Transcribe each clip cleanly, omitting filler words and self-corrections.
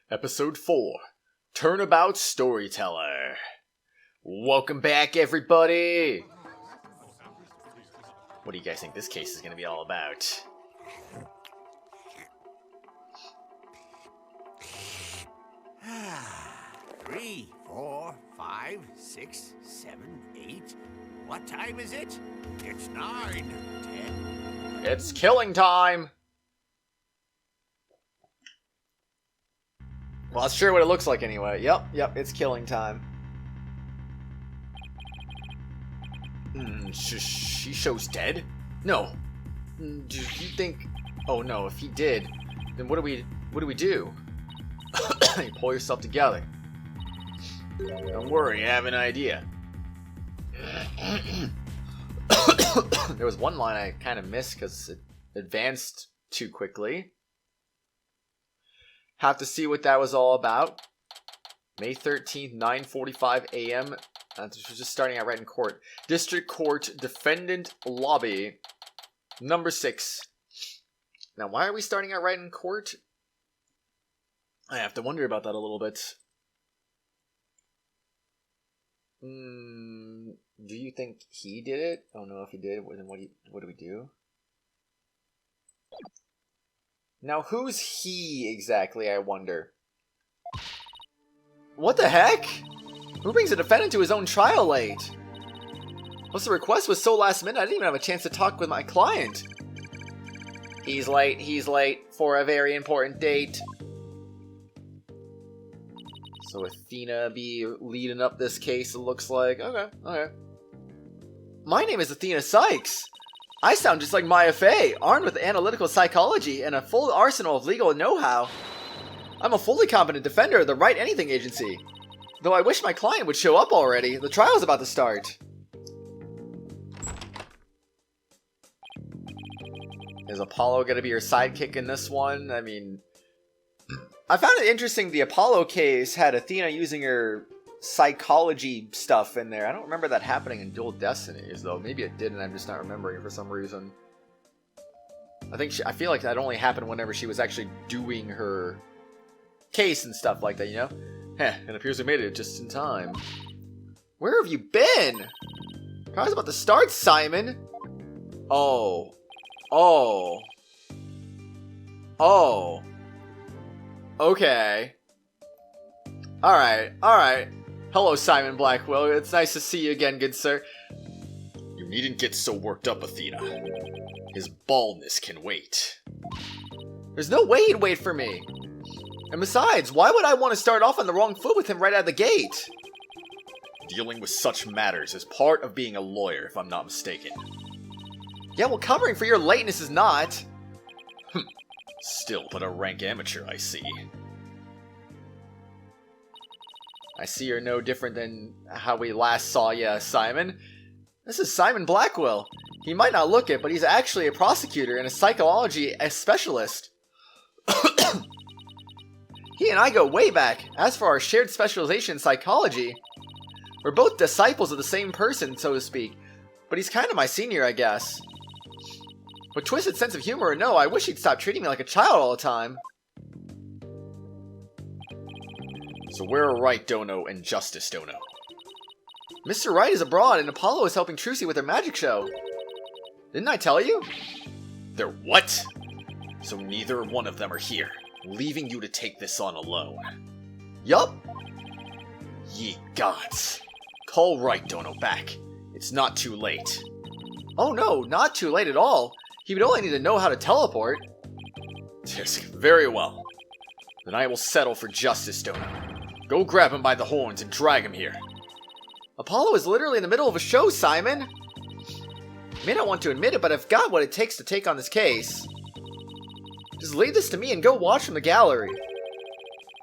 Episode 4, Turnabout Storyteller. Welcome back, everybody! What do you guys think this case is going to be all about? Three, 4, 5, 6, 7, 8. What time is it? It's 9, 10. It's killing time! Well, that's sure what it looks like anyway. Yep, it's killing time. She shows dead? No. Do you think... Oh no, if he did, then what do we do? You pull yourself together. Don't worry, I have an idea. There was one line I kind of missed because it advanced too quickly. Have to see what that was all about. May 13th, 9:45 a.m. This was just starting out right in court. District Court, Defendant Lobby, number 6. Now, why are we starting out right in court? I have to wonder about that a little bit. Do you think he did it? I don't know if he did. Then what do we do? Now, who's he exactly, I wonder? What the heck? Who brings a defendant to his own trial late? Plus, the request was so last minute, I didn't even have a chance to talk with my client. He's late for a very important date. So Athena be leading up this case, it looks like. Okay. My name is Athena Cykes. I sound just like Maya Fey, armed with analytical psychology and a full arsenal of legal know-how. I'm a fully competent defender of the Wright Anything Agency. Though I wish my client would show up already. The trial's about to start. Is Apollo going to be your sidekick in this one? I mean, I found it interesting the Apollo case had Athena using her psychology stuff in there. I don't remember that happening in Dual Destinies, though. Maybe it did, and I'm just not remembering it for some reason. I feel like that only happened whenever she was actually doing her case and stuff like that, you know? It appears we made it just in time. Where have you been? Trial's about to start, Simon. Oh. Okay. Alright. Hello, Simon Blackquill. It's nice to see you again, good sir. You needn't get so worked up, Athena. His baldness can wait. There's no way he'd wait for me. And besides, why would I want to start off on the wrong foot with him right out of the gate? Dealing with such matters is part of being a lawyer, if I'm not mistaken. Yeah, well, covering for your lateness is not. Still but a rank amateur, I see. I see you're no different than how we last saw you, Simon. This is Simon Blackquill. He might not look it, but he's actually a prosecutor and a psychology specialist. He and I go way back. As for our shared specialization in psychology, we're both disciples of the same person, so to speak. But he's kind of my senior, I guess. With twisted sense of humor or no, I wish he'd stop treating me like a child all the time. So where are Wright Dono and Justice Dono? Mr. Wright is abroad and Apollo is helping Trucy with her magic show. Didn't I tell you? They're what? So neither one of them are here, leaving you to take this on alone. Yup. Ye gods. Call Wright Dono back. It's not too late. Oh no, not too late at all. He would only need to know how to teleport. Yes, very well. Then I will settle for Justice Dono. Go grab him by the horns and drag him here. Apollo is literally in the middle of a show, Simon. You may not want to admit it, but I've got what it takes to take on this case. Just leave this to me and go watch from the gallery.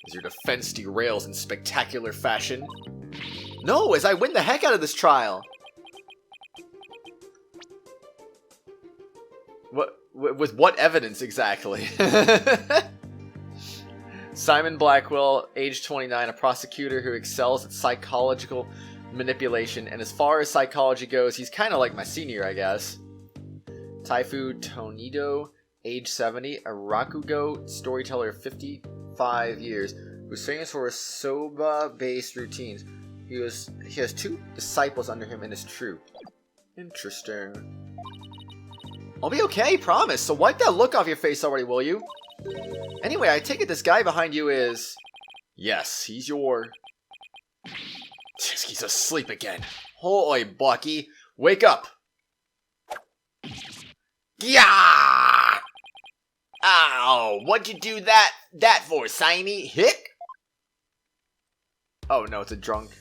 As your defense derails in spectacular fashion. No, as I win the heck out of this trial. With what evidence exactly? Simon Blackquill, age 29, a prosecutor who excels at psychological manipulation, and as far as psychology goes, he's kind of like my senior, I guess. Taifu Tonido, age 70, a Rakugo storyteller, 55 years. who's famous for his soba-based routines. He has 2 disciples under him in his troupe. Interesting. I'll be okay, promise. So wipe that look off your face already, will you? Anyway, I take it this guy behind you is... Yes, he's your... He's asleep again. Holy Bucky, wake up! Yeah! Ow! What'd you do that for, Simon? Hick? Oh no, it's a drunk.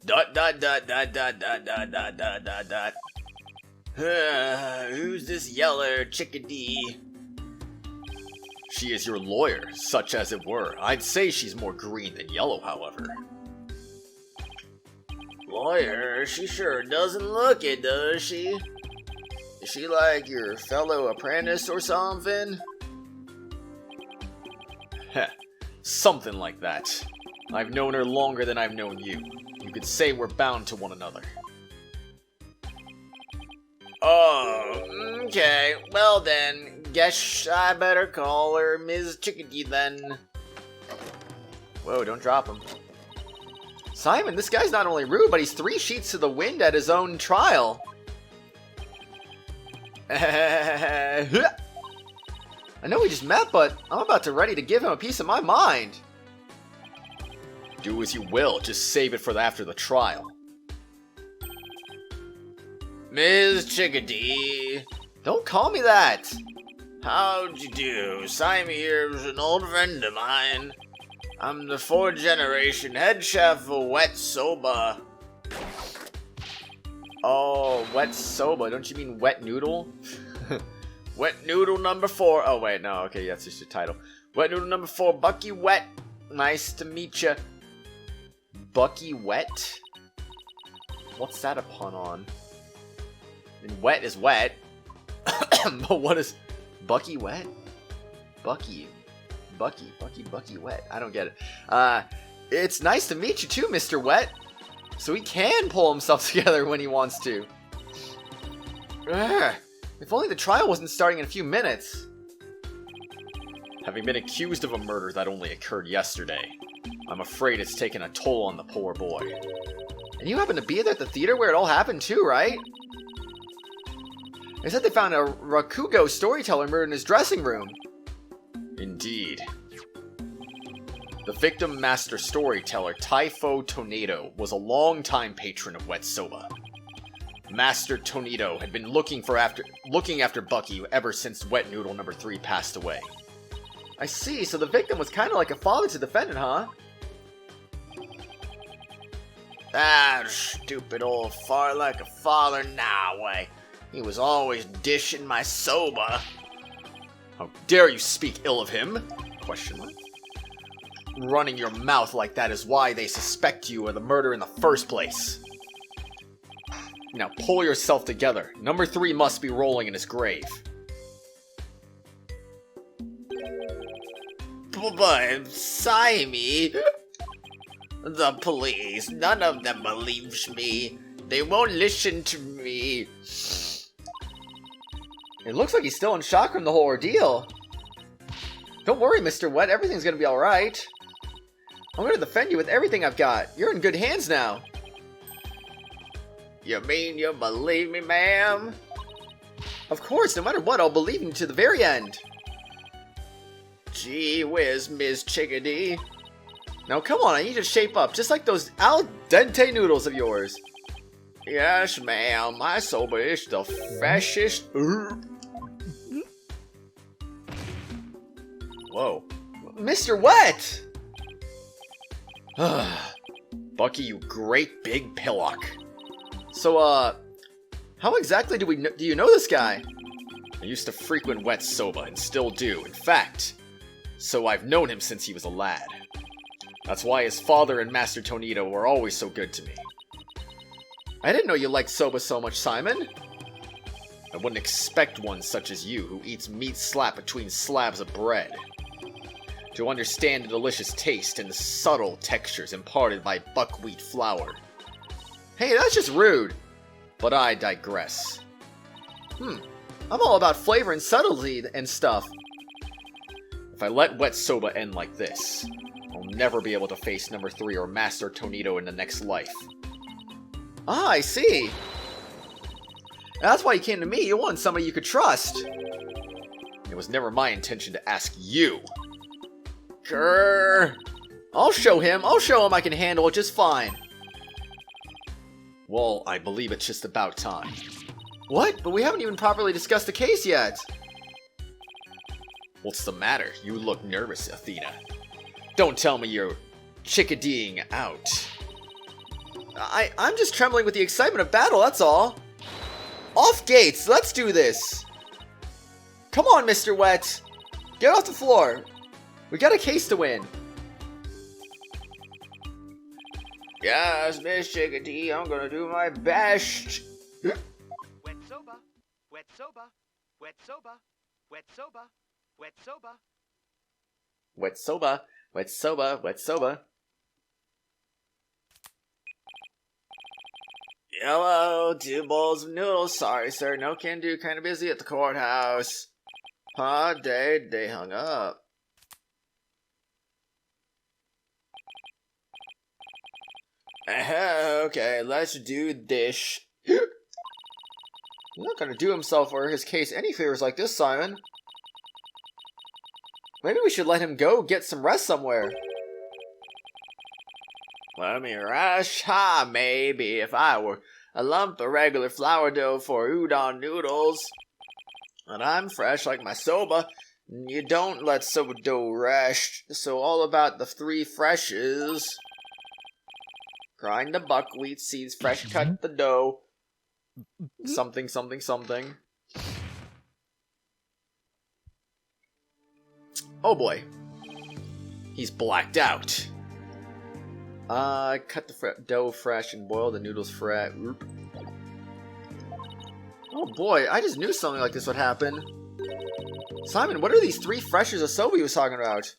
Dot dot dot dot dot dot dot dot dot dot dot. Who's this yeller chickadee? She is your lawyer, such as it were. I'd say she's more green than yellow, however. Lawyer? She sure doesn't look it, does she? Is she like your fellow apprentice or something? Heh, something like that. I've known her longer than I've known you. You could say we're bound to one another. Oh, okay. Well then, guess I better call her Ms. Chickadee then. Whoa, don't drop him. Simon, this guy's not only rude, but he's 3 sheets to the wind at his own trial. I know we just met, but I'm about to ready to give him a piece of my mind. Do as you will, just save it for after the trial. Ms. Chickadee. Don't call me that. How'd you do? Simon here's an old friend of mine. I'm the 4th generation head chef of Wet Soba. Oh, Wet Soba. Don't you mean Wet Noodle? Wet Noodle number 4. Oh, wait, no. Okay, that's just your title. Wet Noodle number 4, Bucky Wet. Nice to meet ya. Bucky Wet? What's that a pun on? I mean, wet is wet. But what is Bucky Wet? Bucky Wet. I don't get it. It's nice to meet you too, Mr. Wet. So he can pull himself together when he wants to. Ugh. If only the trial wasn't starting in a few minutes. Having been accused of a murder that only occurred yesterday, I'm afraid it's taken a toll on the poor boy. And you happen to be there at the theater where it all happened too, right? They said they found a Rakugo storyteller murdered in his dressing room. Indeed. The victim master storyteller, Typho Tornado, was a long-time patron of Wet Soba. Master Tornado had been looking after Bucky ever since Wet Noodle number 3 passed away. I see, so the victim was kind of like a father to the defendant, huh? Ah, stupid old fart like a father now, way. He was always dishing my soba. How dare you speak ill of him? Question mark. Running your mouth like that is why they suspect you of the murder in the first place. Now pull yourself together. Number 3 must be rolling in his grave. But, Simon, the police, none of them believes me. They won't listen to me. It looks like he's still in shock from the whole ordeal. Don't worry, Mr. Wet, everything's gonna be alright. I'm gonna defend you with everything I've got. You're in good hands now. You mean you believe me, ma'am? Of course, no matter what, I'll believe you to the very end. Gee whiz, Ms. Chickadee. Now come on, I need you to shape up, just like those al dente noodles of yours. Yes, ma'am, my soba is the freshest. Whoa. Mr. Wet! Bucky, you great big pillock. So, how exactly do you know this guy? I used to frequent Wet Soba and still do, in fact. So I've known him since he was a lad. That's why his father and Master Tornado were always so good to me. I didn't know you liked soba so much, Simon. I wouldn't expect one such as you, who eats meat slapped between slabs of bread, to understand the delicious taste and the subtle textures imparted by buckwheat flour. Hey, that's just rude. But I digress. I'm all about flavor and subtlety and stuff. If I let Wet Soba end like this, I'll never be able to face number 3 or Master Tonito in the next life. Ah, I see. That's why you came to me. You wanted somebody you could trust. It was never my intention to ask you. Grrr. I'll show him I can handle it just fine. Well, I believe it's just about time. What? But we haven't even properly discussed the case yet. What's the matter? You look nervous, Athena. Don't tell me you're chickadeeing out. I'm just trembling with the excitement of battle, that's all. Off gates, let's do this. Come on, Mr. Wet. Get off the floor. We got a case to win. Yes, Miss Chickadee, I'm gonna do my best. Wet soba, wet soba, wet soba, wet soba, wet soba. Wet soba, wet soba, wet soba. Hello, 2 bowls of noodles. Sorry, sir, no can do. Kinda busy at the courthouse. Huh, they hung up. Okay, let's do this. He's not gonna do himself or his case any favors like this, Simon. Maybe we should let him go get some rest somewhere. Let me rest? Ha, maybe if I were a lump of regular flour dough for udon noodles. And I'm fresh like my soba. You don't let soba dough rest. So all about the 3 freshes. Grind the buckwheat seeds, fresh cut the dough. Something, something, something. Oh boy. He's blacked out. Cut the dough fresh and boil the noodles fresh. Oh boy, I just knew something like this would happen. Simon, what are these 3 freshes of soba you was talking about?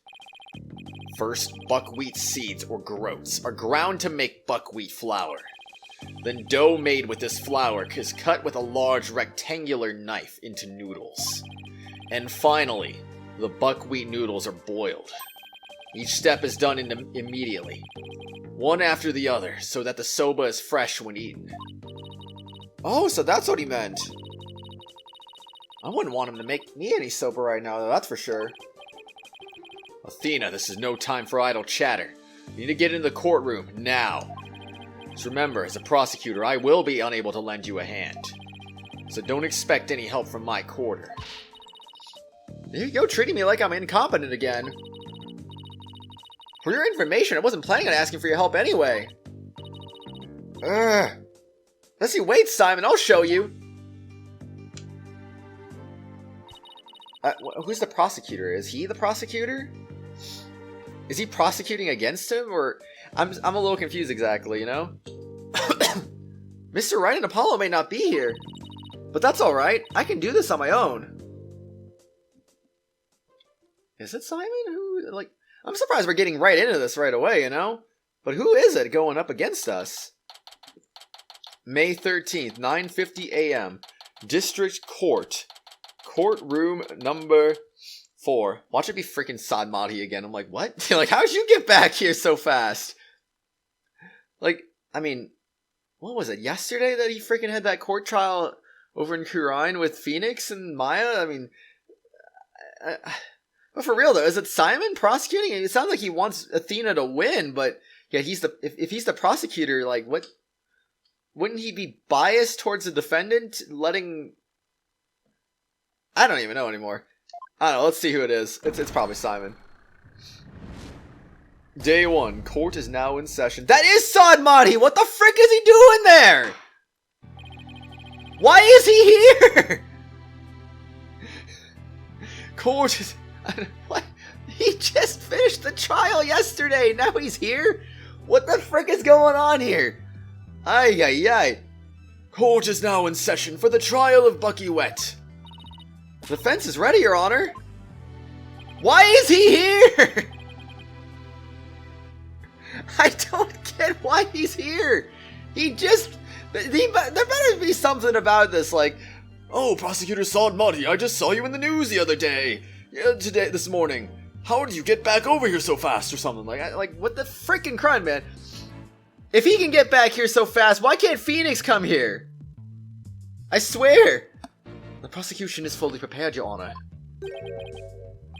First, buckwheat seeds, or groats, are ground to make buckwheat flour. Then dough made with this flour is cut with a large rectangular knife into noodles. And finally, the buckwheat noodles are boiled. Each step is done immediately, one after the other, so that the soba is fresh when eaten. Oh, so that's what he meant. I wouldn't want him to make me any soba right now, though, that's for sure. Athena, this is no time for idle chatter. You need to get into the courtroom, now. Just remember, as a prosecutor, I will be unable to lend you a hand. So don't expect any help from my quarter. There you go, treating me like I'm incompetent again. For your information, I wasn't planning on asking for your help anyway. Ugh. Let's see, wait, Simon, I'll show you. Who's the prosecutor? Is he the prosecutor? Is he prosecuting against him, or... I'm a little confused exactly, you know? Mr. Wright and Apollo may not be here, but that's alright. I can do this on my own. Is it Simon? Who, like... I'm surprised we're getting right into this right away, you know? But who is it going up against us? May 13th, 9:50 a.m. District Court. Courtroom number 4. Watch it be freaking Sadmati again. I'm like, what? Like, how'd you get back here so fast? Like, I mean, what was it? Yesterday that he freaking had that court trial over in Khura'in with Phoenix and Maya? I mean, but for real though, is it Simon prosecuting? It sounds like he wants Athena to win, but yeah, if he's the prosecutor, like, what? Wouldn't he be biased towards the defendant, letting... I don't even know anymore. I don't know, let's see who it is. It's probably Simon. Day 1, court is now in session. That is Sadmati! What the frick is he doing there? Why is he here? Court is... What? He just finished the trial yesterday, now he's here? What the frick is going on here? Ay, ay, ay. Court is now in session for the trial of Bucky Wet. The defense is ready, Your Honor. Why is he here? I don't get why he's here. There better be something about this, like, oh, Prosecutor Sadmati, I just saw you in the news the other day. This morning. How did you get back over here so fast or something? Like what the freaking crud, man? If he can get back here so fast, why can't Phoenix come here? I swear! The prosecution is fully prepared, Your Honor.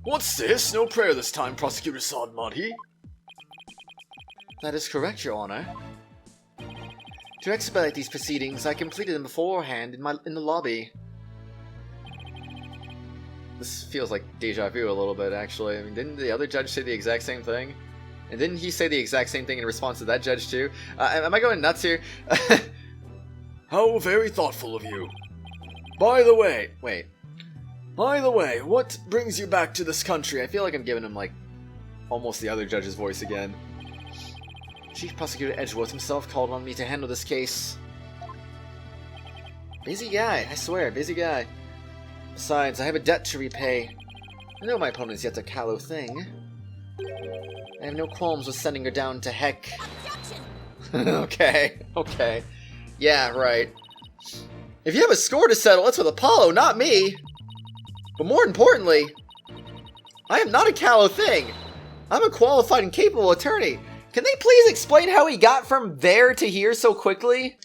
What's this? No prayer this time, Prosecutor Sadmati. That is correct, Your Honor. To expedite these proceedings, I completed them beforehand in the lobby. This feels like deja vu a little bit, actually. I mean, didn't the other judge say the exact same thing? And didn't he say the exact same thing in response to that judge, too? Am I going nuts here? How very thoughtful of you. By the way, what brings you back to this country? I feel like I'm giving him, like, almost the other judge's voice again. Chief Prosecutor Edgeworth himself called on me to handle this case. Busy guy, I swear, busy guy. Besides, I have a debt to repay. I know my opponent's yet a callow thing. I have no qualms with sending her down to heck. Okay. Yeah, right. If you have a score to settle, it's with Apollo, not me. But more importantly, I am not a callow thing. I'm a qualified and capable attorney. Can they please explain how he got from there to here so quickly?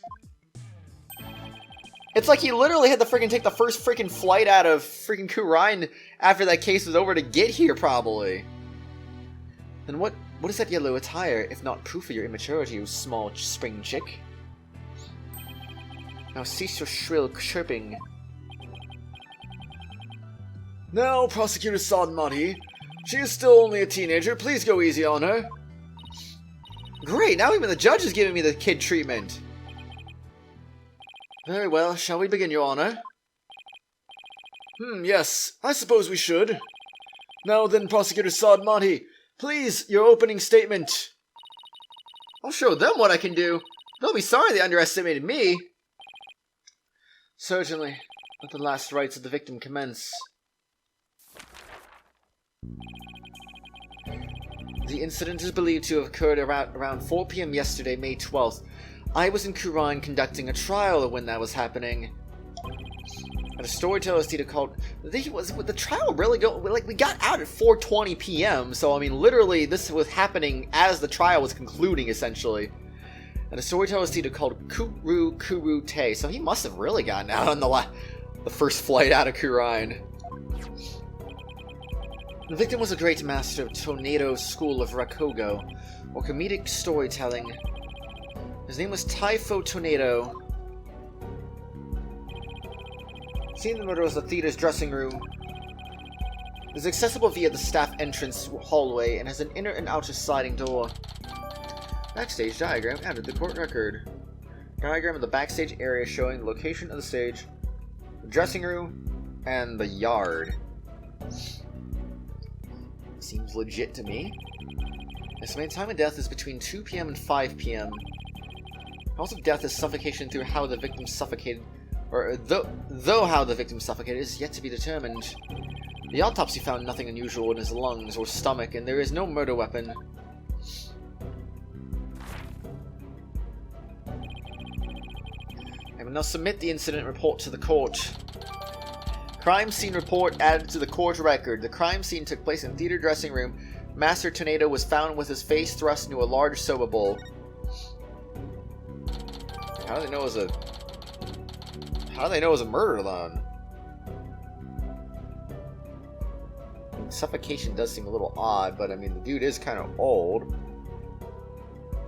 It's like he literally had to freaking take the first freaking flight out of freaking Khura'in after that case was over to get here, probably. Then what is that yellow attire, if not proof of your immaturity, you small spring chick? Now cease your shrill chirping. Now, Prosecutor Sadmati, she is still only a teenager. Please go easy on her. Great, now even the judge is giving me the kid treatment. Very well, shall we begin, Your Honor? Yes, I suppose we should. Now then, Prosecutor Sadmati, please, your opening statement. I'll show them what I can do. They'll be sorry they underestimated me. Certainly. Let the last rites of the victim commence. The incident is believed to have occurred around 4 p.m. yesterday, May 12th. I was in Khura'in conducting a trial when that was happening. And a storyteller Steve called. Was the trial really go? Like, we got out at 4:20 p.m. So I mean, literally, this was happening as the trial was concluding, essentially. And a storyteller Steve called Kuru Te. So he must have really gotten out on the first flight out of Khura'in. The victim was a great master of Tornado School of Rakogo, or comedic storytelling. His name was Typho Tornado. Scene of the murder was the theater's dressing room. It is accessible via the staff entrance hallway and has an inner and outer sliding door. Backstage diagram added to the court record. Diagram of the backstage area showing the location of the stage, the dressing room, and the yard. Seems legit to me. Estimated time of death is between 2 p.m. and 5 p.m. Cause of death is suffocation through how the victim suffocated, or though how the victim suffocated is yet to be determined. The autopsy found nothing unusual in his lungs or stomach, and there is no murder weapon. I will now submit the incident report to the court. Crime scene report added to the court record. The crime scene took place in theater dressing room. Master Tornado was found with his face thrust into a large soda bowl. How do they know it was a murder then? I mean, suffocation does seem a little odd, but I mean the dude is kind of old.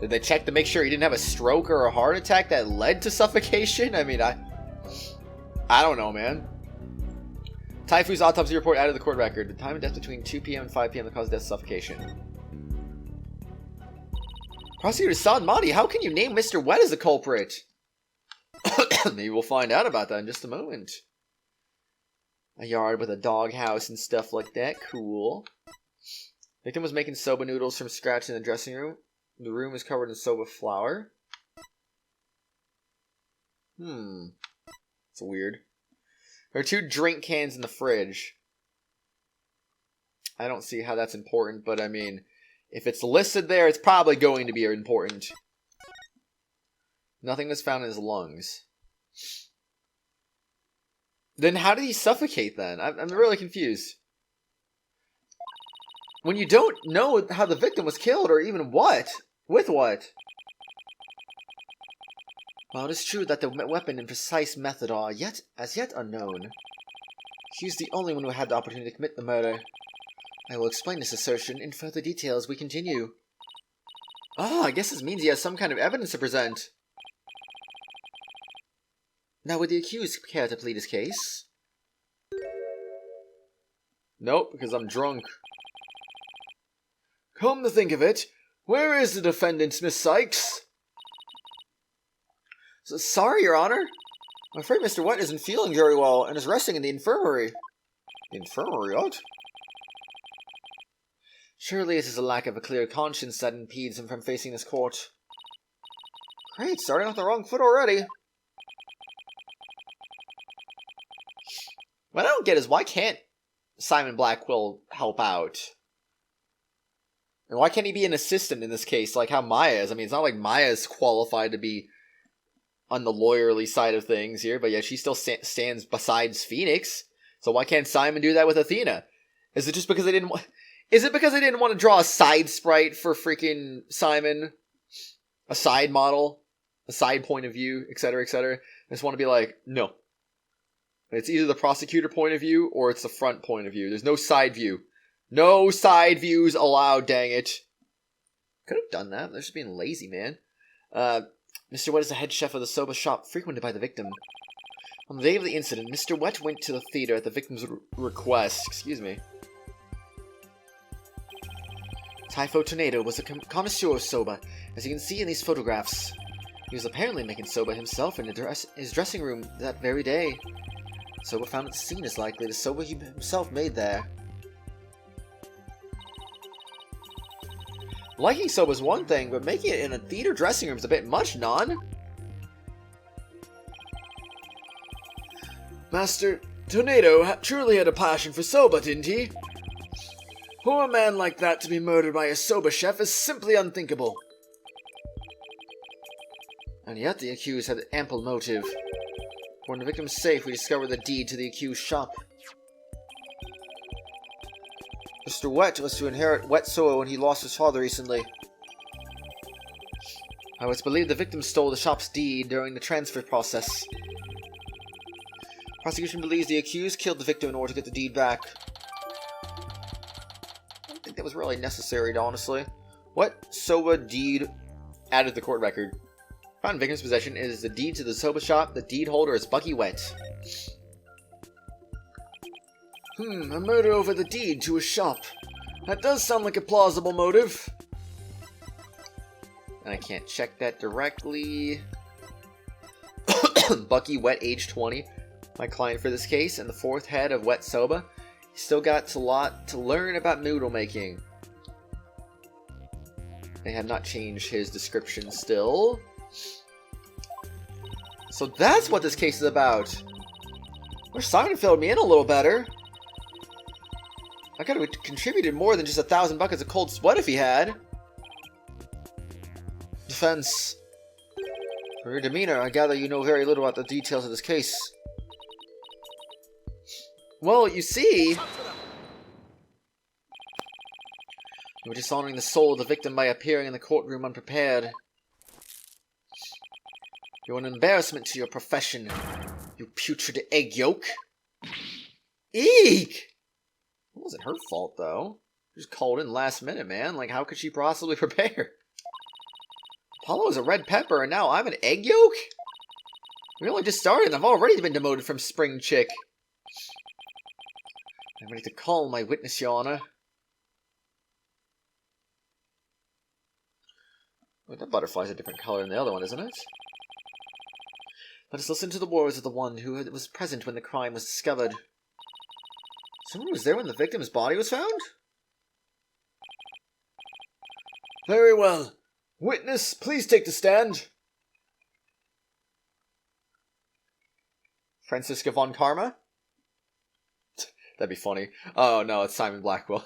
Did they check to make sure he didn't have a stroke or a heart attack that led to suffocation? I mean, I don't know, man. Typho's autopsy report added to the court record. The time of death between 2 p.m. and 5 p.m. the cause of death suffocation. Prosecutor Sadmati, how can you name Mr. Wet as the culprit? Maybe we'll find out about that in just a moment. A yard with a doghouse and stuff like that. Cool. Victim was making soba noodles from scratch in the dressing room. The room is covered in soba flour. It's weird. There are 2 drink cans in the fridge. I don't see how that's important, but I mean, if it's listed there, it's probably going to be important. Nothing was found in his lungs. Then how did he suffocate then? I'm really confused. when you don't know how the victim was killed or even what? With what? While it is true that the weapon and precise method are as yet unknown, he's the only one who had the opportunity to commit the murder. I will explain this assertion in further detail as we continue. Oh, I guess this means he has some kind of evidence to present. Now, would the accused care to plead his case? Nope, because I'm drunk. Come to think of it, where is the defendant, Miss Sykes? Sorry, Your Honor. I'm afraid Mr. Wright isn't feeling very well and is resting in the infirmary. The infirmary, what? Surely it is a lack of a clear conscience that impedes him from facing this court. Great, starting off the wrong foot already. What I don't get is why can't Simon Blackquill help out? And why can't he be an assistant in this case, like how Maya is? I mean, it's not like Maya is qualified to be on the lawyerly side of things here, but yet she still stands besides Phoenix. So why can't Simon do that with Athena? Is it just because they didn't want... Is it because they didn't want to draw a side sprite for freaking Simon? A side model? A side point of view, etc., etc.? They just want to be like, no. It's either the prosecutor point of view or it's the front point of view. There's no side view. No side views allowed, dang it. Could have done that. They're just being lazy, man. Mr. Wet is the head chef of the soba shop frequented by the victim. On the day of the incident, Mr. Wet went to the theater at the victim's request. Excuse me. Typho Tornado was a connoisseur of soba, as you can see in these photographs. He was apparently making soba himself in his dressing room that very day. Soba found at the scene is likely the soba he himself made there. Liking soba is one thing, but making it in a theater dressing room is a bit much, non? Master Tornado truly had a passion for soba, didn't he? For a man like that to be murdered by a soba chef is simply unthinkable. And yet the accused had ample motive. For in the victim's safe, we discovered the deed to the accused's shop. Mr. Wet was to inherit wet soil when he lost his father recently. I was believed the victim stole the shop's deed during the transfer process. Prosecution believes the accused killed the victim in order to get the deed back. I don't think that was really necessary, honestly. What soba deed added to the court record? Found in victim's possession is the deed to the soba shop. The deed holder is Bucky Wet. A murder over the deed to a shop. That does sound like a plausible motive. I can't check that directly. Bucky Wet, age 20. My client for this case, and the fourth head of Wet Soba. He's still got a lot to learn about noodle making. They have not changed his description still. So that's what this case is about. Wish Simon filled me in a little better. I could have contributed more than just 1,000 buckets of cold sweat if he had. Defense. For your demeanor, I gather you know very little about the details of this case. Well, you see, you were dishonoring the soul of the victim by appearing in the courtroom unprepared. You're an embarrassment to your profession, you putrid egg yolk. Eek! It wasn't her fault, though. She just called in last minute, man. Like, how could she possibly prepare? Apollo is a red pepper, and now I'm an egg yolk? We only just started, and I've already been demoted from spring chick. I'm ready to call my witness, Your Honor. Wait, that butterfly's a different color than the other one, isn't it? Let us listen to the words of the one who was present when the crime was discovered. Someone was there when the victim's body was found? Very well. Witness, please take the stand. Francisca von Karma? That'd be funny. Oh no, it's Simon Blackquill.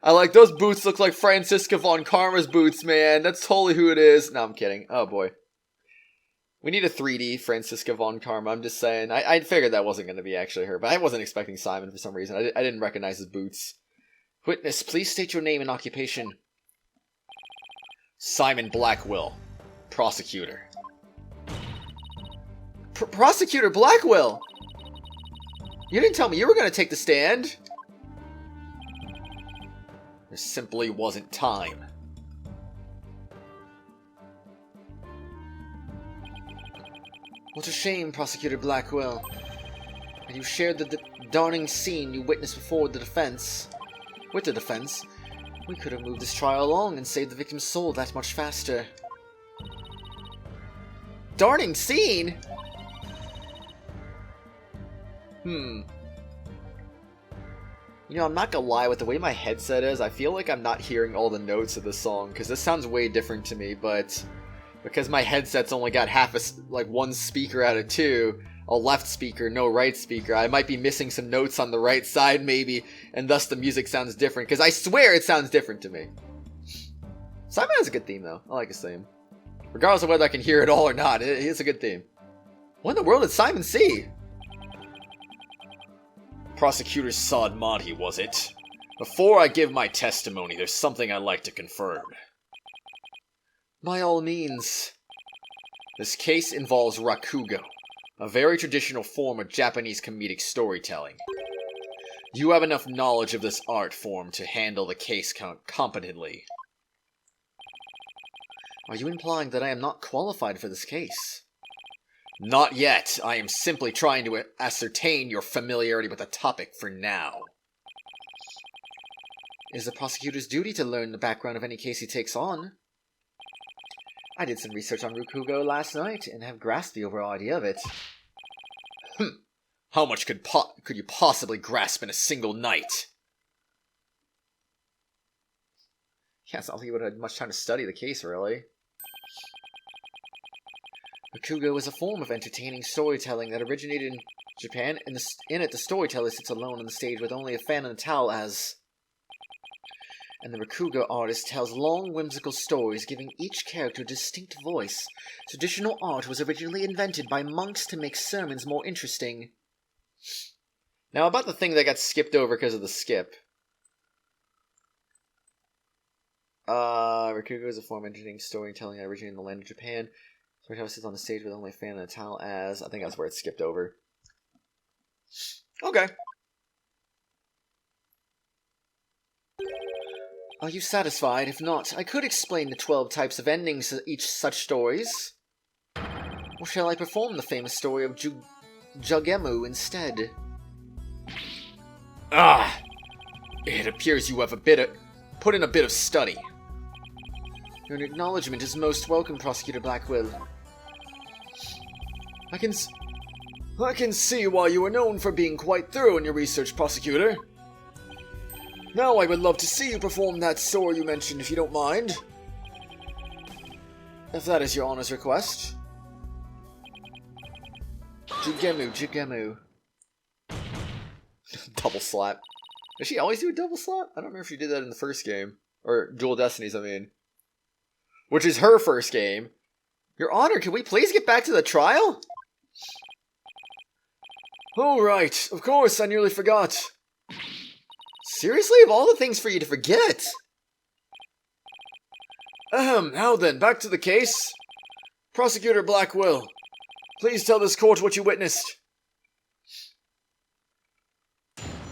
I like those boots look like Francisca von Karma's boots, man. That's totally who it is. No, I'm kidding. Oh boy. We need a 3D Franziska von Karma, I'm just saying. I figured that wasn't going to be actually her, but I wasn't expecting Simon for some reason. I didn't recognize his boots. Witness, please state your name and occupation. Simon Blackquill, Prosecutor. Prosecutor Blackwell! You didn't tell me you were going to take the stand. There simply wasn't time. What a shame, Prosecutor Blackwell. And you shared the darning scene you witnessed before the defense. With the defense, we could have moved this trial along and saved the victim's soul that much faster. Darning scene? You know, I'm not gonna lie, with the way my headset is, I feel like I'm not hearing all the notes of the song, because this sounds way different to me, but because my headset's only got one speaker out of two, a left speaker, no right speaker, I might be missing some notes on the right side, maybe, and thus the music sounds different, because I swear it sounds different to me. Simon has a good theme, though. I like his theme. Regardless of whether I can hear it all or not, it's a good theme. What in the world did Simon see? Prosecutor Saad Madhi, was it? Before I give my testimony, there's something I'd like to confirm. By all means. This case involves rakugo, a very traditional form of Japanese comedic storytelling. You have enough knowledge of this art form to handle the case competently. Are you implying that I am not qualified for this case? Not yet. I am simply trying to ascertain your familiarity with the topic for now. It is the prosecutor's duty to learn the background of any case he takes on. I did some research on rakugo last night and have grasped the overall idea of it. How much could you possibly grasp in a single night? Yeah, it's not like he would have had much time to study the case, really. Rakugo is a form of entertaining storytelling that originated in Japan. In it, the storyteller sits alone on the stage with only a fan and a towel as... And the rakugo artist tells long, whimsical stories, giving each character a distinct voice. Traditional art was originally invented by monks to make sermons more interesting. Now, about the thing that got skipped over because of the skip. Rakugo is a form of entertaining storytelling that originated in the land of Japan. Storyteller sits on the stage with only a fan and a towel as... I think that's where it skipped over. Okay. Are you satisfied? If not, I could explain the 12 types of endings to each such stories. Or shall I perform the famous story of Jugemu instead? Ah! It appears you have put in a bit of study. Your acknowledgement is most welcome, Prosecutor Blackwell. I can see why you are known for being quite thorough in your research, Prosecutor. Now I would love to see you perform that story you mentioned, if you don't mind. If that is your honor's request. Jugemu. Double slap. Does she always do a double slap? I don't remember if she did that in the first game. Or Dual Destinies, I mean. Which is her first game. Your Honor, can we please get back to the trial? Oh, right. Of course, I nearly forgot. Seriously? Of all the things for you to forget? Now then, back to the case. Prosecutor Blackwell, please tell this court what you witnessed.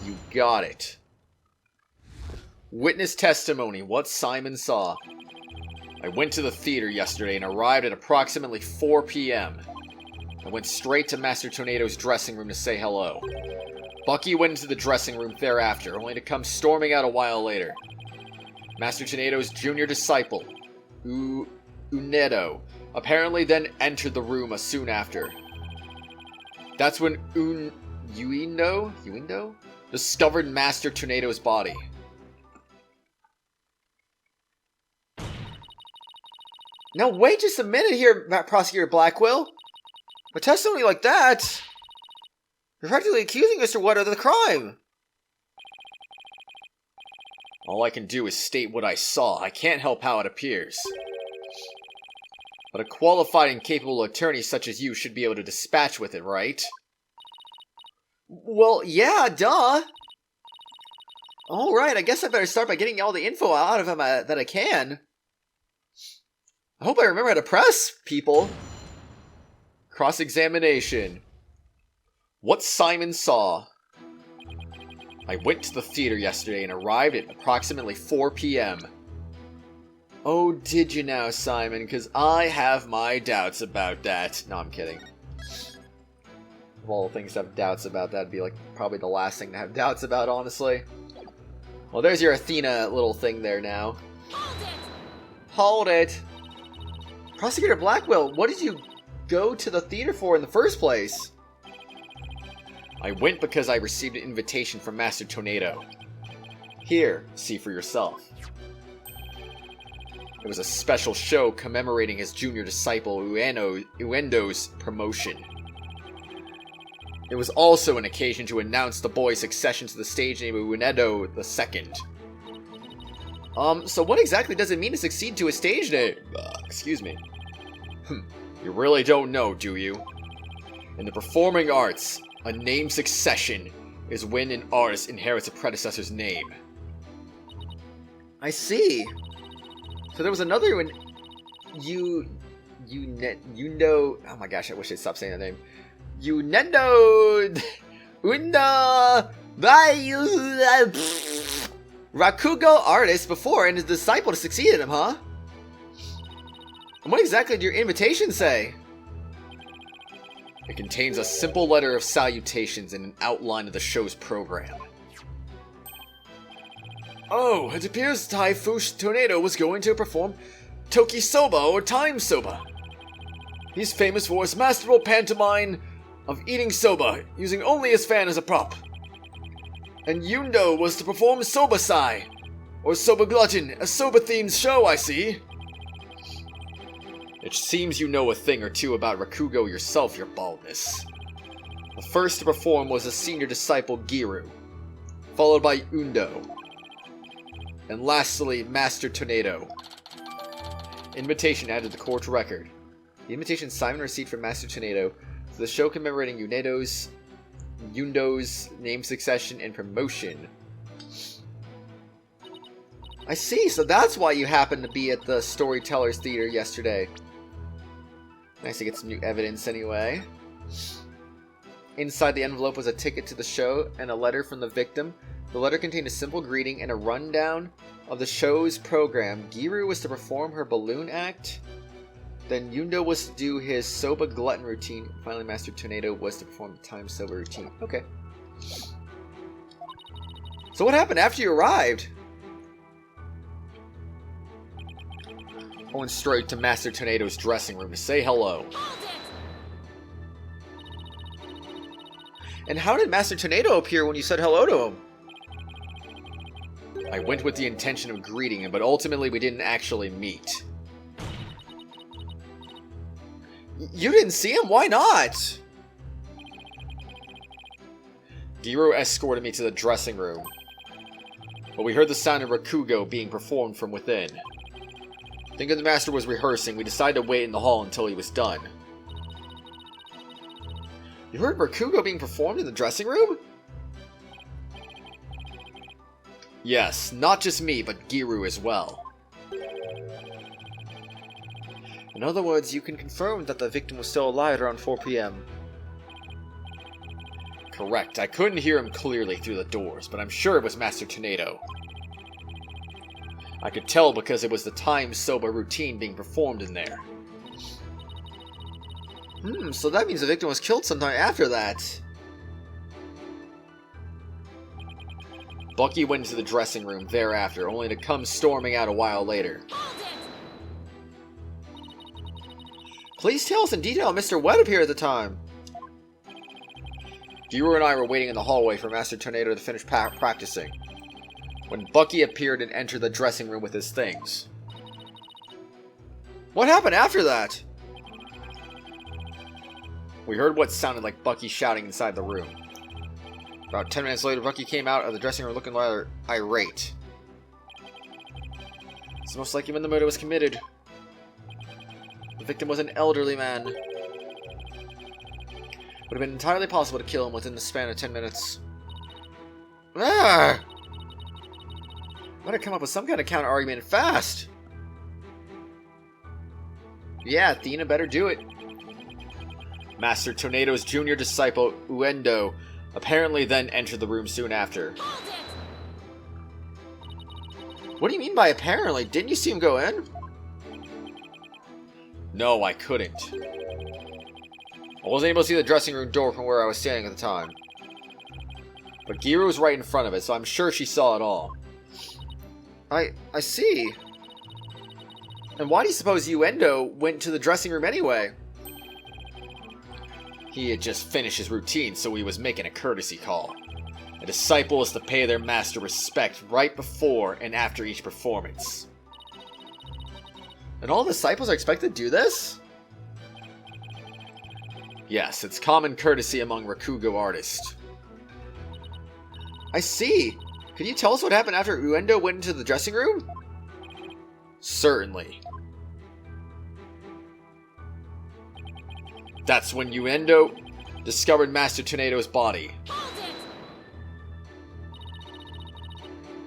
You got it. Witness testimony, what Simon saw. I went to the theater yesterday and arrived at approximately 4 p.m. I went straight to Master Tornado's dressing room to say hello. Bucky went into the dressing room thereafter, only to come storming out a while later. Master Tornado's junior disciple, Unedo, apparently then entered the room soon after. That's when Uindo discovered Master Tornado's body. Now wait just a minute here, Prosecutor Blackwell. A testimony like that... You're practically accusing Mr. What of the crime. All I can do is state what I saw. I can't help how it appears. But a qualified and capable attorney such as you should be able to dispatch with it, right? Well, yeah, duh. Alright, I guess I better start by getting all the info out of him that I can. I hope I remember how to press, people. Cross-examination. What Simon saw. I went to the theater yesterday and arrived at approximately 4 p.m. Oh, did you now, Simon? Because I have my doubts about that. No, I'm kidding. Of all the things to have doubts about, that'd be like probably the last thing to have doubts about, honestly. Well, there's your Athena little thing there now. Hold it! Prosecutor Blackwell, what did you go to the theater for in the first place? I went because I received an invitation from Master Tornado. Here, see for yourself. It was a special show commemorating his junior disciple Uendo's promotion. It was also an occasion to announce the boy's succession to the stage name of Uendo II. So what exactly does it mean to succeed to a stage name? Excuse me. You really don't know, do you? In the performing arts, a name succession is when an artist inherits a predecessor's name. I see. So there was another one. You know. Oh my gosh! I wish I'd stop saying that name. Unendo Rakugo artist before and his disciple to succeed in him, huh? And what exactly did your invitation say? It contains a simple letter of salutations and an outline of the show's program. Oh, it appears Taifush Tornado was going to perform Toki Soba or Time Soba. He's famous for his masterful pantomime of eating soba, using only his fan as a prop. And Yundo was to perform Soba Sai, or Soba Glutton, a soba-themed show, I see. It seems you know a thing or two about Rakugo yourself, your baldness. The first to perform was a senior disciple Giru, followed by Undo, and lastly, Master Tornado. Invitation added to the court record. The invitation Simon received from Master Tornado to the show commemorating Yundo's name succession and promotion. I see, so that's why you happened to be at the Storyteller's Theater yesterday. Nice to get some new evidence anyway. Inside the envelope was a ticket to the show and a letter from the victim. The letter contained a simple greeting and a rundown of the show's program. Giru was to perform her balloon act. Then Yundo was to do his Soba Glutton routine. Finally, Master Tornado was to perform the Time Soba routine. Okay. So what happened after you arrived? I went straight to Master Tornado's dressing room to say hello. And how did Master Tornado appear when you said hello to him? I went with the intention of greeting him, but ultimately we didn't actually meet. You didn't see him? Why not? Giro escorted me to the dressing room, but we heard the sound of Rakugo being performed from within. Thinking the master was rehearsing, we decided to wait in the hall until he was done. You heard Rakugo being performed in the dressing room? Yes, not just me, but Giru as well. In other words, you can confirm that the victim was still alive around 4 p.m. Correct. I couldn't hear him clearly through the doors, but I'm sure it was Master Tornado. I could tell because it was the Time Soba routine being performed in there. So that means the victim was killed sometime after that. Bucky went into the dressing room thereafter, only to come storming out a while later. Please tell us in detail how Mr. Wet appeared at the time. Giru and I were waiting in the hallway for Master Tornado to finish practicing, when Bucky appeared and entered the dressing room with his things. What happened after that? We heard what sounded like Bucky shouting inside the room. About 10 minutes later, Bucky came out of the dressing room looking rather irate. It's most likely when the murder was committed. The victim was an elderly man. Would have been entirely possible to kill him within the span of 10 minutes. Ah! Might have come up with some kind of counter-argument fast. Yeah, Athena better do it. Master Tornado's junior disciple, Uendo, apparently then entered the room soon after. What do you mean by apparently? Didn't you see him go in? No, I couldn't. I wasn't able to see the dressing room door from where I was standing at the time. But Giru was right in front of it, so I'm sure she saw it all. I see. And why do you suppose Uendo went to the dressing room anyway? He had just finished his routine, so he was making a courtesy call. A disciple is to pay their master respect right before and after each performance. And all disciples are expected to do this? Yes, it's common courtesy among Rakugo artists. I see. Can you tell us what happened after Uendo went into the dressing room? Certainly. That's when Uendo discovered Master Tornado's body.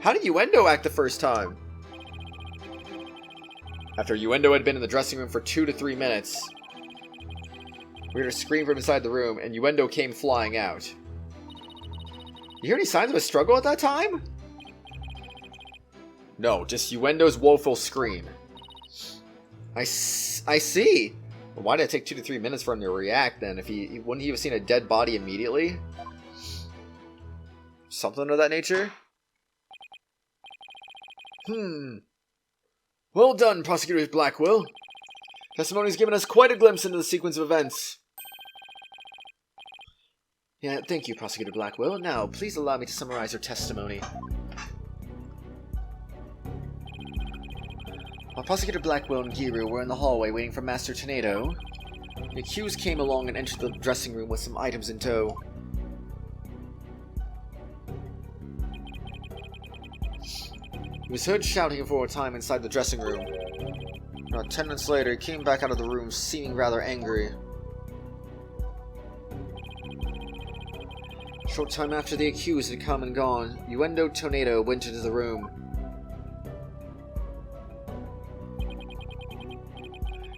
How did Uendo act the first time? After Uendo had been in the dressing room for 2 to 3 minutes, we heard a scream from inside the room, and Uendo came flying out. You hear any signs of a struggle at that time? No, just Uendo's woeful scream. I see. Well, why did it take 2 to 3 minutes for him to react then? If wouldn't he have seen a dead body immediately? Something of that nature? Well done, Prosecutor Blackwell. Testimony's given us quite a glimpse into the sequence of events. Yeah, thank you, Prosecutor Blackwell. Now, please allow me to summarize your testimony. While Prosecutor Blackwell and Giru were in the hallway waiting for Master Tornado, the accused came along and entered the dressing room with some items in tow. He was heard shouting for a time inside the dressing room. About 10 minutes later, he came back out of the room, seeming rather angry. A short time after the accused had come and gone, Uendo Tornado went into the room.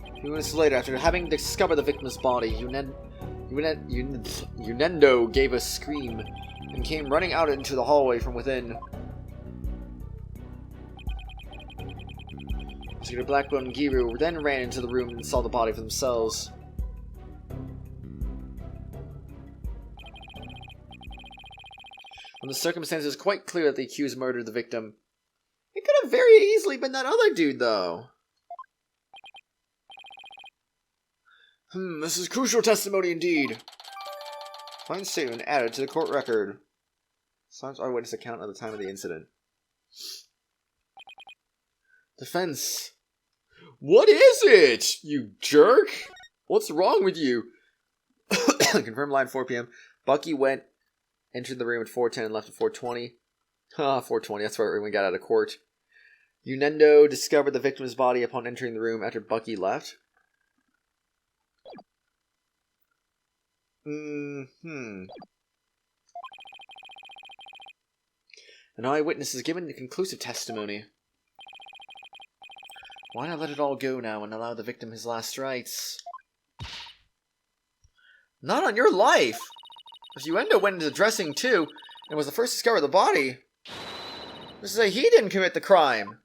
A few minutes later, after having discovered the victim's body, Unendo gave a scream and came running out into the hallway from within. Prosecutor Blackwell and Giru then ran into the room and saw the body for themselves. When the circumstances are quite clear that the accused murdered the victim, it could have very easily been that other dude, though. This is crucial testimony indeed. Fine statement added to the court record. Signs eyewitness account at the time of the incident. Defense. What is it, you jerk? What's wrong with you? Confirmed line 4 p.m. Bucky entered the room at 4:10 and left at 4:20. 4:20, that's where we got out of court. Unendo discovered the victim's body upon entering the room after Bucky left. An eyewitness is given conclusive testimony. Why not let it all go now and allow the victim his last rites? Not on your life! If Uendo went into the dressing too, and was the first to discover the body, this is say he didn't commit the crime.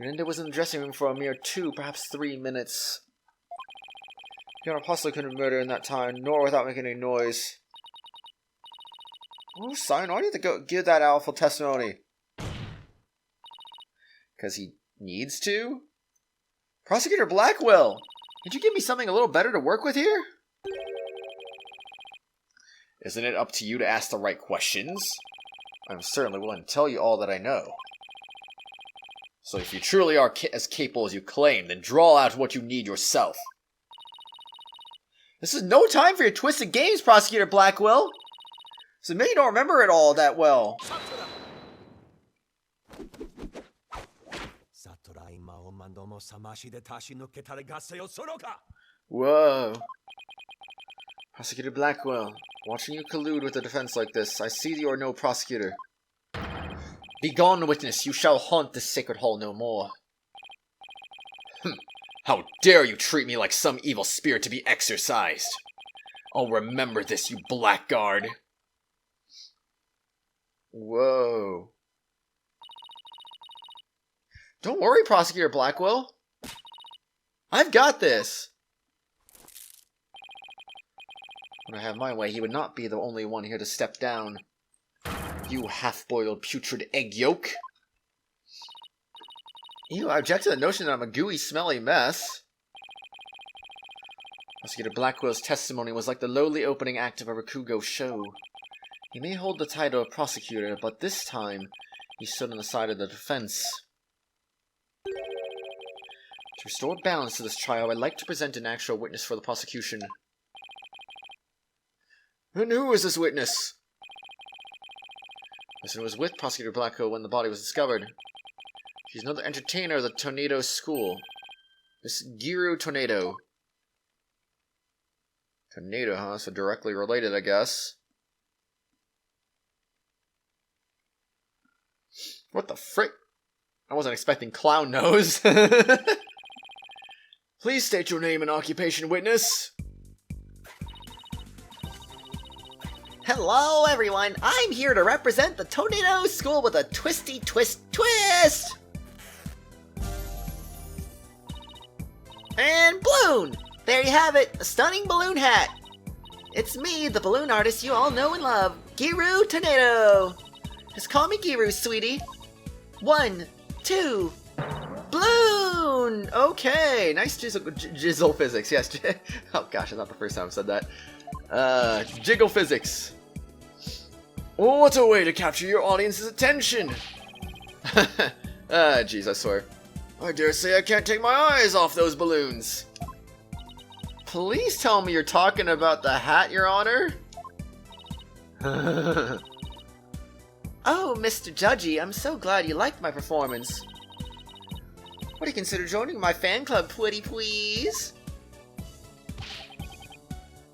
Uendo was in the dressing room for a mere 2, perhaps 3 minutes. Fiona possibly couldn't have murdered in that time, nor without making any noise. Oh, Simon, why do you have to go give that awful testimony? Because he needs to? Prosecutor Blackwell! Could you give me something a little better to work with here? Isn't it up to you to ask the right questions? I'm certainly willing to tell you all that I know. So if you truly are as capable as you claim, then draw out what you need yourself. This is no time for your twisted games, Prosecutor Blackwell. So maybe you don't remember it all that well. Whoa. Prosecutor Blackwell, watching you collude with the defense like this, I see you are no prosecutor. Begone, witness, you shall haunt this sacred hall no more. How dare you treat me like some evil spirit to be exorcised? I'll remember this, you blackguard. Whoa. Don't worry, Prosecutor Blackwell. I've got this. When I have my way, he would not be the only one here to step down. You half-boiled putrid egg yolk. Ew, I object to the notion that I'm a gooey, smelly mess. Prosecutor Blackwell's testimony was like the lowly opening act of a Rakugo show. He may hold the title of prosecutor, but this time, he stood on the side of the defense. To restore balance to this trial, I'd like to present an actual witness for the prosecution. And who is this witness? This one was with Prosecutor Blackwell when the body was discovered. She's another entertainer of the Tornado School. Miss Giru Tornado. Tornado, huh? So directly related, I guess. What the frick? I wasn't expecting clown nose. Please state your name and occupation, witness. Hello, everyone. I'm here to represent the Tornado School with a twisty twist. And balloon! There you have it, a stunning balloon hat. It's me, the balloon artist you all know and love, Giru Tornado. Just call me Giru, sweetie. 1, 2, balloon! Okay, nice jizzle physics, yes. Oh gosh, it's not the first time I've said that. Jiggle physics. What a way to capture your audience's attention! Jeez, I swear. I dare say I can't take my eyes off those balloons. Please tell me you're talking about the hat, Your Honor? Oh, Mr. Judgy, I'm so glad you liked my performance. What do you consider joining my fan club, pretty please?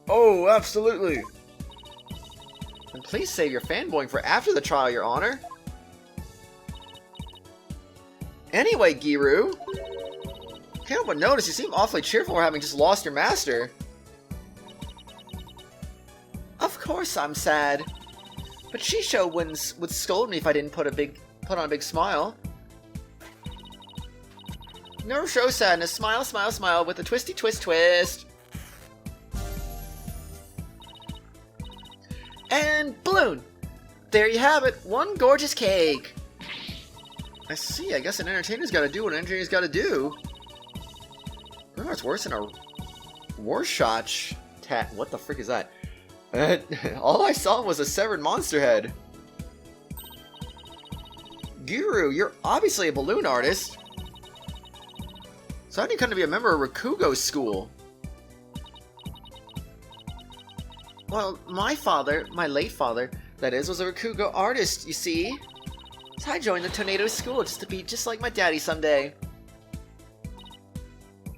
Oh, absolutely. And please save your fanboying for after the trial, Your Honor. Anyway, Giru, can't help but notice you seem awfully cheerful for having just lost your master. Of course I'm sad. But Shisho would scold me if I didn't put on a big smile. Never show sadness. Smile, smile, smile with a twisty twist. And balloon! There you have it, one gorgeous cake! I see, I guess an entertainer's gotta do what an entertainer's gotta do. I don't know, it's worse than a Warshot tat. What the frick is that? All I saw was a severed monster head. Giru, you're obviously a balloon artist. So how do you come to be a member of Rakugo's school? Well, my father, my late father, that is, was a Rakugo artist, you see. So I joined the Tornado School just to be just like my daddy someday.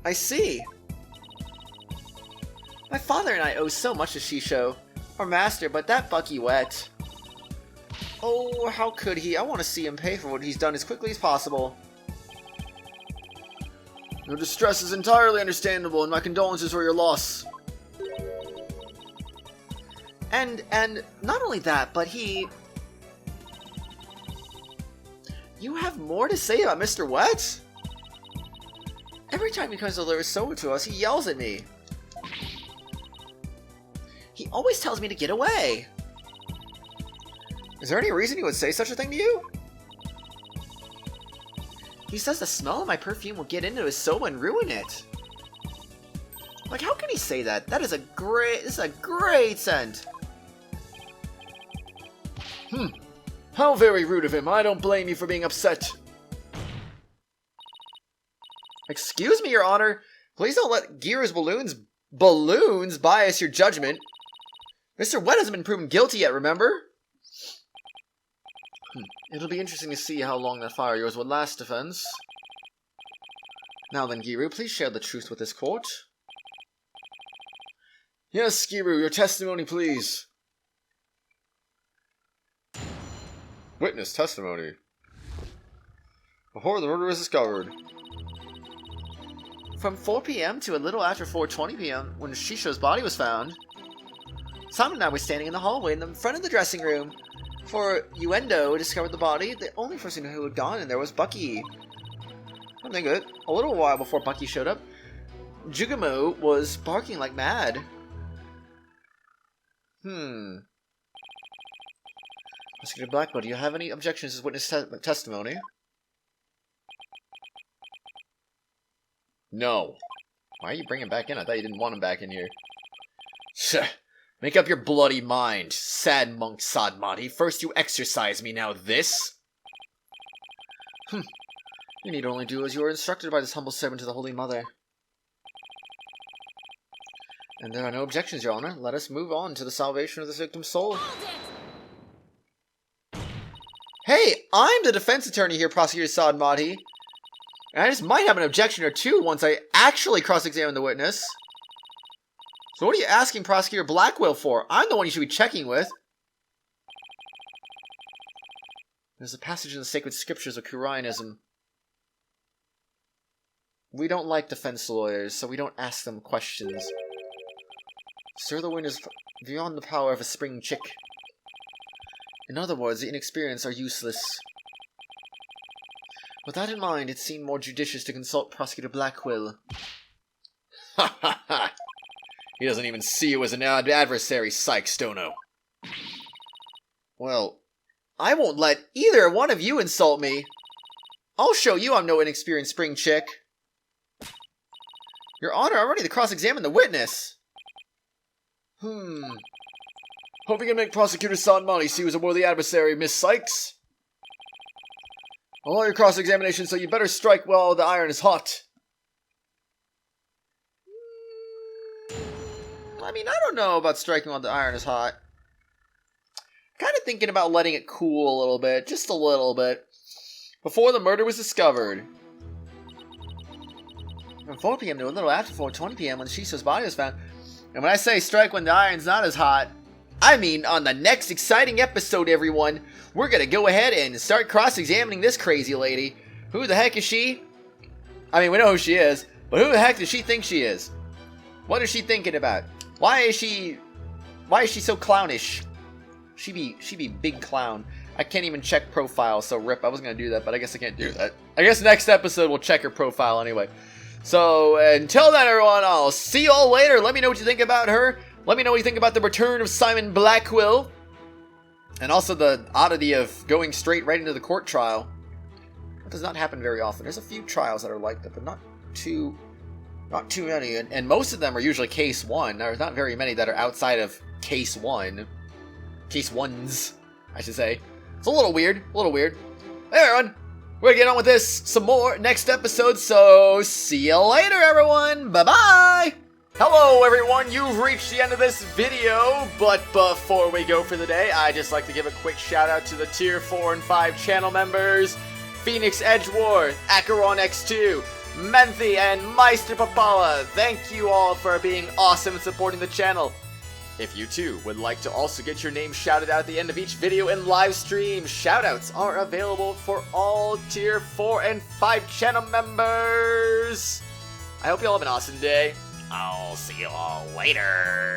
I see. My father and I owe so much to Shisho, our master, but that Bucky wet. Oh, how could he? I want to see him pay for what he's done as quickly as possible. Your distress is entirely understandable, and my condolences for your loss. And not only that, but You have more to say about Mr. Wet? every time he comes to deliver soda to us, he yells at me. He always tells me to get away. Is there any reason he would say such a thing to you? He says the smell of my perfume will get into his soba and ruin it. Like, how can he say that? This is a great scent. How very rude of him. I don't blame you for being upset. Excuse me, Your Honor. Please don't let Giru's balloons bias your judgment. Mr. Wet hasn't been proven guilty yet, remember? It'll be interesting to see how long that fire of yours would last, defense. Now then, Giru, please share the truth with this court. Yes, Giru, your testimony, please. Witness testimony. Before the murder was discovered. From 4 p.m. to a little after 4:20 p.m. when Shisho's body was found, Simon and I were standing in the hallway in the front of the dressing room. For Uendo discovered the body, the only person who had gone in there was Bucky. Something good. A little while before Bucky showed up, Jugumo was barking like mad. Prosecutor Blackwell, do you have any objections to witness testimony? No. Why are you bringing him back in? I thought you didn't want him back in here. Make up your bloody mind, sad monk Sadmati. First you exorcise me, now this? You need only do as you are instructed by this humble servant to the Holy Mother. And there are no objections, Your Honor. Let us move on to the salvation of this victim's soul. Hey, I'm the defense attorney here, Prosecutor Sadmati. And I just might have an objection or two once I actually cross-examine the witness. So what are you asking Prosecutor Blackwell for? I'm the one you should be checking with. There's a passage in the sacred scriptures of Khura'inism. We don't like defense lawyers, so we don't ask them questions. Sir, the wind is beyond the power of a spring chick. In other words, the inexperienced are useless. With that in mind, it seemed more judicious to consult Prosecutor Blacquill. Ha ha ha! He doesn't even see you as an adversary, Cykes, Dono. Well, I won't let either one of you insult me. I'll show you I'm no inexperienced spring chick. Your Honor, I'm ready to cross-examine the witness. Hope you can make Prosecutor Sadmati see you as a worthy adversary, Miss Cykes. I'll allow your cross-examination, so you better strike while the iron is hot. I mean, I don't know about striking while the iron is hot. Kind of thinking about letting it cool a little bit, just a little bit, before the murder was discovered. From 4 p.m. to a little after 4:20 p.m. when Shisho's body was found. And when I say strike when the iron's not as hot, I mean on the next exciting episode, everyone, we're gonna go ahead and start cross-examining this crazy lady. Who the heck is she? I mean, we know who she is, but who the heck does she think she is? What is she thinking about? Why is she so clownish? She be big clown. I can't even check profile, so rip. I was gonna do that, but I guess I can't do that. I guess next episode we'll check her profile anyway. So until then, everyone, I'll see you all later. Let me know what you think about her. Let me know what you think about the return of Simon Blackquill, and also the oddity of going straight right into the court trial. That does not happen very often. There's a few trials that are like that, but not too many, and most of them are usually case one. There's not very many that are outside of case one. Case ones, I should say. It's a little weird, Hey everyone, we're gonna get on with this some more next episode, so see you later, everyone. Bye-bye! Hello, everyone, you've reached the end of this video, but before we go for the day, I'd just like to give a quick shout out to the Tier 4 and 5 channel members, Phoenix Edgeworth, Acheron X2, Menthy, and Meister Papala. Thank you all for being awesome and supporting the channel. If you too would like to also get your name shouted out at the end of each video and live stream, shoutouts are available for all Tier 4 and 5 channel members. I hope you all have an awesome day. I'll see you all later.